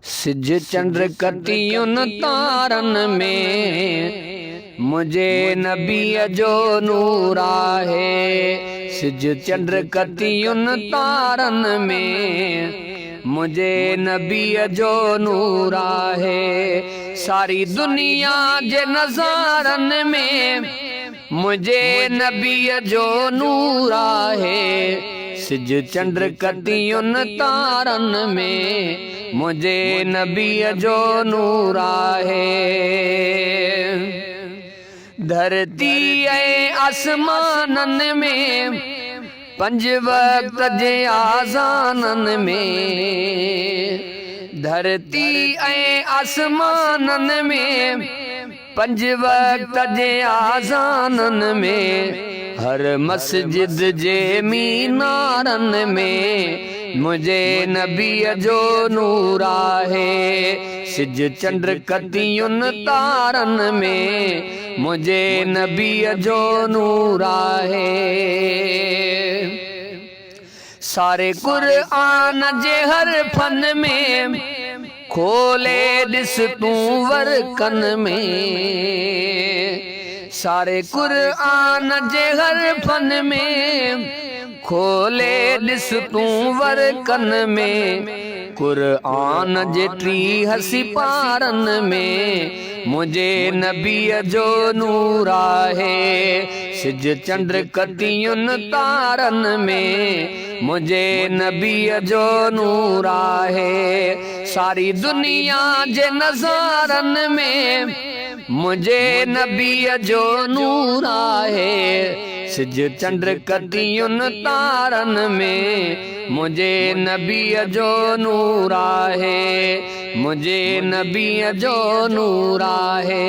सिज चंद्र कतियुन तारन में मुझे नबीअ जो नूर आहे। सिज चंद्र कतियुन तारन में मुझे नबीअ जो नूर आहे। सारी दुनिया जे नज़ारन में मुझे नबीअ जो नूर आहे। सिज चंद्र कतियुन तारन में मुझे नबीअ जो नूर आहे। धरती ऐं आसमानन में पंज वक्त जे आज़ानन में। धरती ऐं आसमानन में पंज वक्त जे आज़ानन में। हर मस्जिद जे मीनारन में मुझे नबीअ जो नूर आहे। सिज चंद्र कतियुन तारन में मुझे नबीअ जो नूर आहे। सारे क़ुरआन जे हर फन में खोले ॾिस तूं वर्कन में। सारे क़ुरआन जे हर फन में खोले ॾिस तूं वर्कन में। क़ुरआन जे टीह सिपारन में मुझे नबीअ जो नूर आहे। सिज चंद्र कतियुन तारन में मुझे नबीअ जो नूर आहे। सारी दुनिया जे नज़ारन में मुझे नबीअ जो नूर आहे। सिज चंद्र कतियुन तारन में मुझे नबीअ जो नूर आहे। मुझे नबीअ जो नूर आहे।